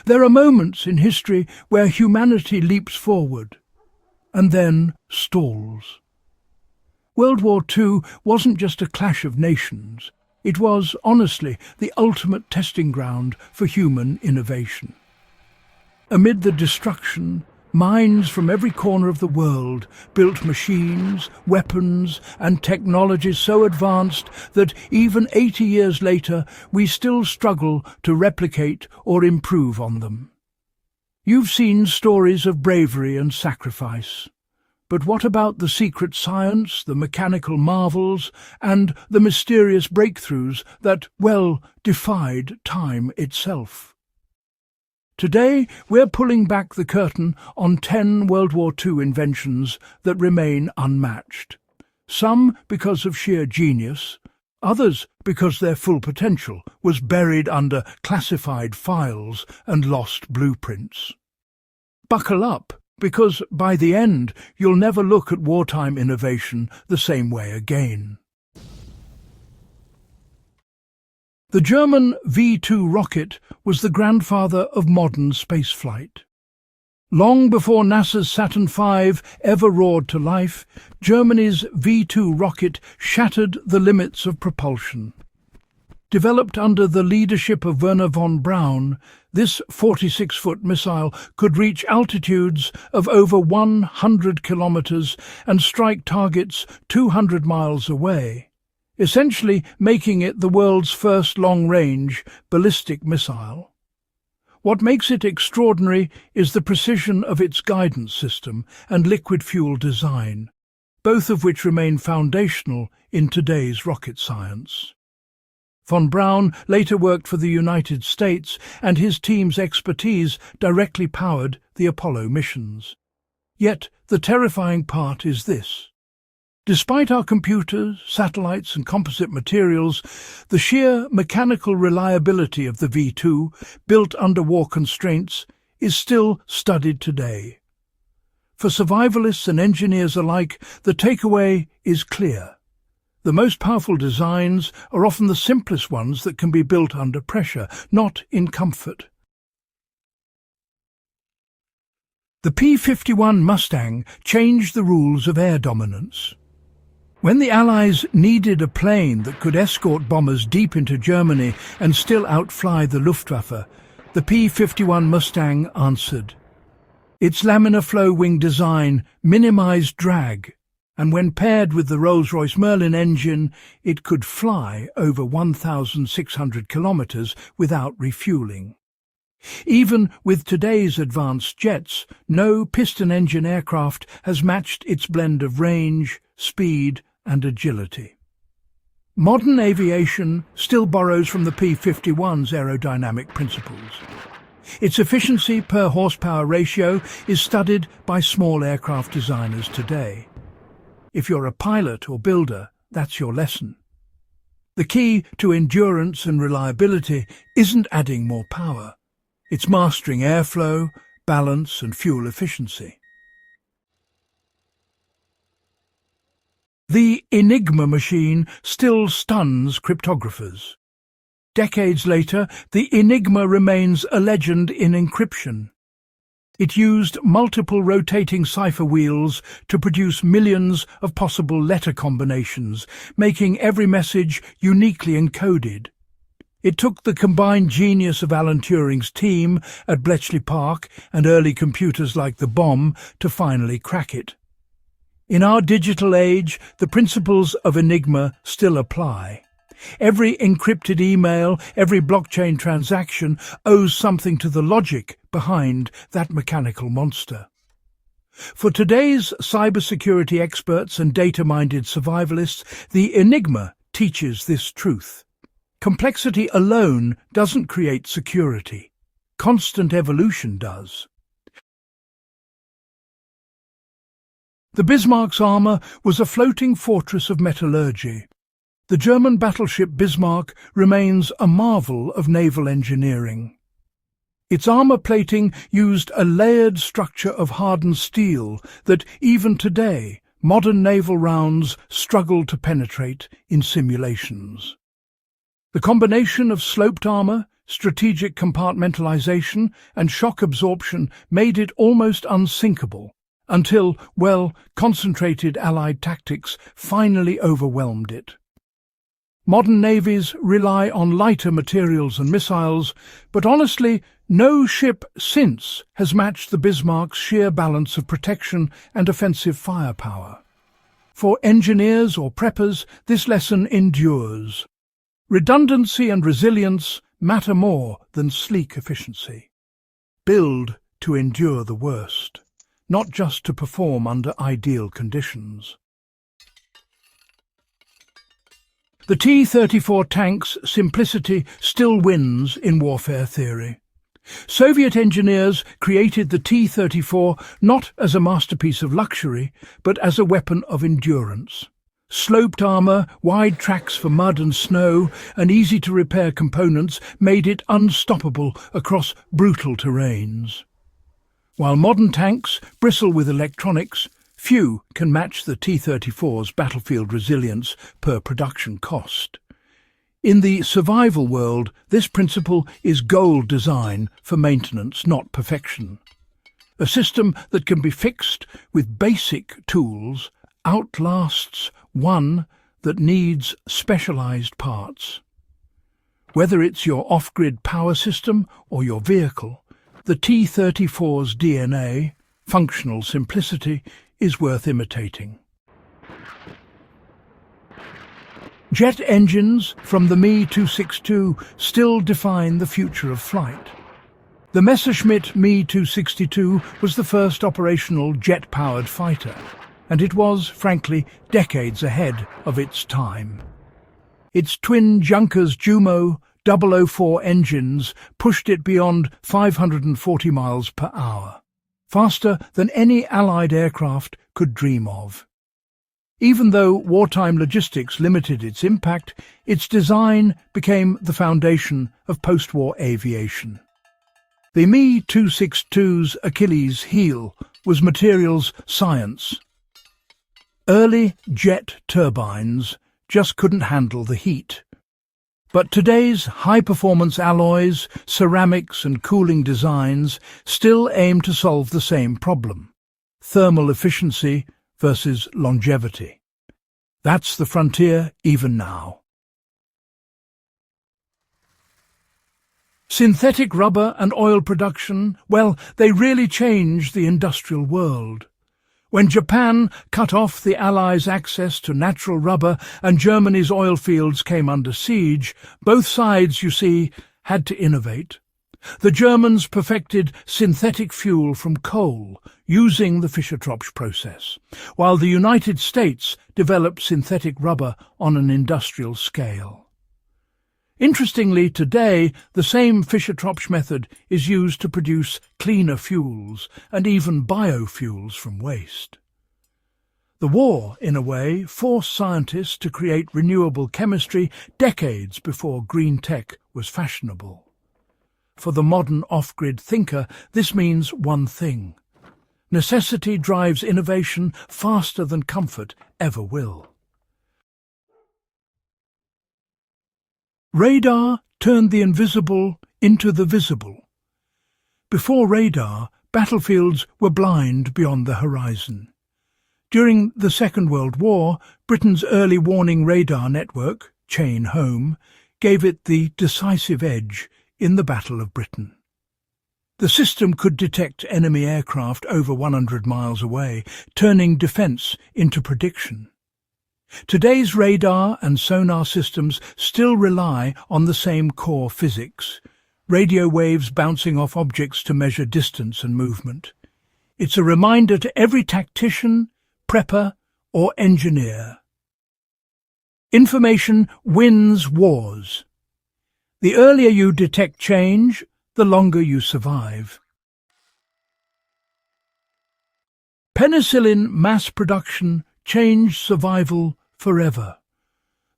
There are moments in history where humanity leaps forward and then stalls. World War II wasn't just a clash of nations. It was, honestly, the ultimate testing ground for human innovation. Amid the destruction, minds from every corner of the world built machines, weapons, and technologies so advanced that even 80 years later we still struggle to replicate or improve on them. You've seen stories of bravery and sacrifice. But what about the secret science, the mechanical marvels, and the mysterious breakthroughs that, well, defied time itself? Today, we're pulling back the curtain on 10 World War II inventions that remain unmatched. Some because of sheer genius, others because their full potential was buried under classified files and lost blueprints. Buckle up, because by the end, you'll never look at wartime innovation the same way again. The German V2 rocket was the grandfather of modern spaceflight. Long before NASA's Saturn V ever roared to life, Germany's V2 rocket shattered the limits of propulsion. Developed under the leadership of Wernher von Braun, this 46-foot missile could reach altitudes of over 100 kilometers and strike targets 200 miles away, essentially making it the world's first long-range ballistic missile. What makes it extraordinary is the precision of its guidance system and liquid fuel design, both of which remain foundational in today's rocket science. Von Braun later worked for the United States, and his team's expertise directly powered the Apollo missions. Yet the terrifying part is this. Despite our computers, satellites and composite materials, the sheer mechanical reliability of the V2, built under war constraints, is still studied today. For survivalists and engineers alike, the takeaway is clear. The most powerful designs are often the simplest ones that can be built under pressure, not in comfort. The P-51 Mustang changed the rules of air dominance. When the Allies needed a plane that could escort bombers deep into Germany and still outfly the Luftwaffe, the P-51 Mustang answered. Its laminar flow wing design minimized drag, and when paired with the Rolls-Royce Merlin engine, it could fly over 1,600 kilometers without refueling. Even with today's advanced jets, no piston-engine aircraft has matched its blend of range, speed, and agility. Modern aviation still borrows from the P-51's aerodynamic principles. Its efficiency per horsepower ratio is studied by small aircraft designers today. If you're a pilot or builder, that's your lesson. The key to endurance and reliability isn't adding more power. It's mastering airflow, balance, and fuel efficiency. The Enigma machine still stuns cryptographers. Decades later, the Enigma remains a legend in encryption. It used multiple rotating cipher wheels to produce millions of possible letter combinations, making every message uniquely encoded. It took the combined genius of Alan Turing's team at Bletchley Park and early computers like the bomb to finally crack it. In our digital age, the principles of Enigma still apply. Every encrypted email, every blockchain transaction owes something to the logic behind that mechanical monster. For today's cybersecurity experts and data-minded survivalists, the Enigma teaches this truth. Complexity alone doesn't create security. Constant evolution does. The Bismarck's armour was a floating fortress of metallurgy. The German battleship Bismarck remains a marvel of naval engineering. Its armour plating used a layered structure of hardened steel that, even today, modern naval rounds struggle to penetrate in simulations. The combination of sloped armour, strategic compartmentalization and shock absorption made it almost unsinkable, until, well, concentrated Allied tactics finally overwhelmed it. Modern navies rely on lighter materials and missiles, but honestly, no ship since has matched the Bismarck's sheer balance of protection and offensive firepower. For engineers or preppers, this lesson endures. Redundancy and resilience matter more than sleek efficiency. Build to endure the worst, not just to perform under ideal conditions. The T-34 tank's simplicity still wins in warfare theory. Soviet engineers created the T-34 not as a masterpiece of luxury, but as a weapon of endurance. Sloped armour, wide tracks for mud and snow, and easy-to-repair components made it unstoppable across brutal terrains. While modern tanks bristle with electronics, few can match the T-34's battlefield resilience per production cost. In the survival world, this principle is gold design for maintenance, not perfection. A system that can be fixed with basic tools outlasts one that needs specialized parts. Whether it's your off-grid power system or your vehicle, the T-34's DNA, functional simplicity, is worth imitating. Jet engines from the Me-262 still define the future of flight. The Messerschmitt Me-262 was the first operational jet-powered fighter, and it was, frankly, decades ahead of its time. Its twin Junkers Jumo 004 engines pushed it beyond 540 miles per hour. Faster than any Allied aircraft could dream of. Even though wartime logistics limited its impact, its design became the foundation of post-war aviation. The Me-262's Achilles heel was materials science. Early jet turbines just couldn't handle the heat. But today's high-performance alloys, ceramics and cooling designs still aim to solve the same problem: thermal efficiency versus longevity. That's the frontier even now. Synthetic rubber and oil production, well, they really changed the industrial world. When Japan cut off the Allies' access to natural rubber and Germany's oil fields came under siege, both sides, you see, had to innovate. The Germans perfected synthetic fuel from coal, using the Fischer-Tropsch process, while the United States developed synthetic rubber on an industrial scale. Interestingly, today, the same Fischer-Tropsch method is used to produce cleaner fuels and even biofuels from waste. The war, in a way, forced scientists to create renewable chemistry decades before green tech was fashionable. For the modern off-grid thinker, this means one thing: necessity drives innovation faster than comfort ever will. Radar turned the invisible into the visible. Before radar, battlefields were blind beyond the horizon. During the Second World War, Britain's early warning radar network, Chain Home, gave it the decisive edge in the Battle of Britain. The system could detect enemy aircraft over 100 miles away, turning defence into prediction. Today's radar and sonar systems still rely on the same core physics: radio waves bouncing off objects to measure distance and movement. It's a reminder to every tactician, prepper, or engineer. Information wins wars. The earlier you detect change, the longer you survive. Penicillin mass production changed survival forever.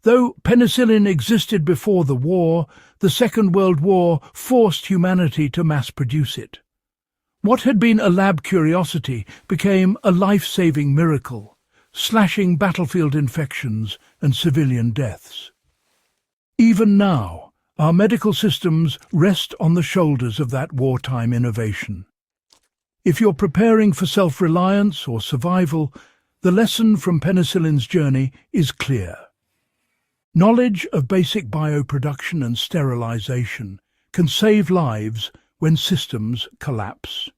Though penicillin existed before the war, the Second World War forced humanity to mass produce it. What had been a lab curiosity became a life-saving miracle, slashing battlefield infections and civilian deaths. Even now, Our medical systems rest on the shoulders of that wartime innovation. If you're preparing for self-reliance or survival, the lesson from penicillin's journey is clear. Knowledge of basic bioproduction and sterilization can save lives when systems collapse.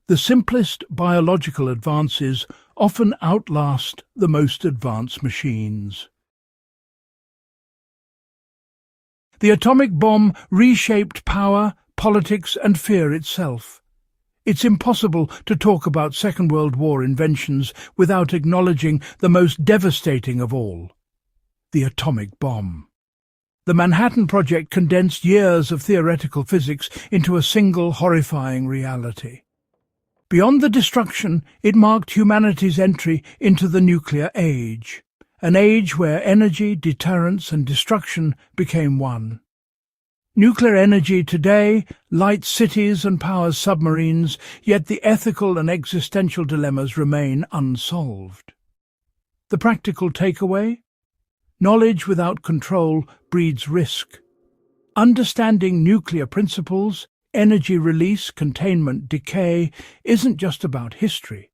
The simplest biological advances often outlast the most advanced machines. The atomic bomb reshaped power, politics, and fear itself. It's impossible to talk about Second World War inventions without acknowledging the most devastating of all: the atomic bomb. The Manhattan Project condensed years of theoretical physics into a single horrifying reality. Beyond the destruction, it marked humanity's entry into the nuclear age, an age where energy, deterrence, and destruction became one. Nuclear energy today lights cities and powers submarines, yet the ethical and existential dilemmas remain unsolved. The practical takeaway? Knowledge without control breeds risk. Understanding nuclear principles, energy release, containment, decay, isn't just about history.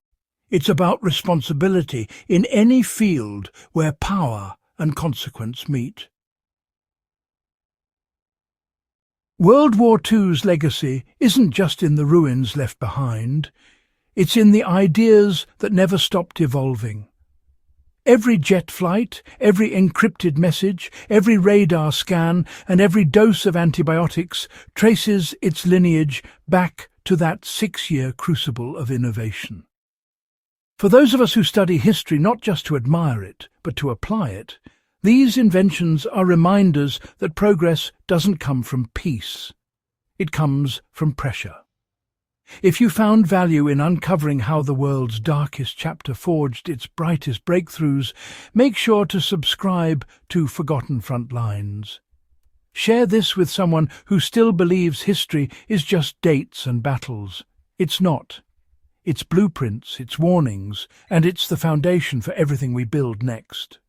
It's about responsibility in any field where power and consequence meet. World War II's legacy isn't just in the ruins left behind, it's in the ideas that never stopped evolving. Every jet flight, every encrypted message, every radar scan, and every dose of antibiotics traces its lineage back to that 6-year crucible of innovation. For those of us who study history not just to admire it, but to apply it, these inventions are reminders that progress doesn't come from peace. It comes from pressure. If you found value in uncovering how the world's darkest chapter forged its brightest breakthroughs, make sure to subscribe to Forgotten Frontlines. Share this with someone who still believes history is just dates and battles. It's not. It's blueprints, it's warnings, and it's the foundation for everything we build next.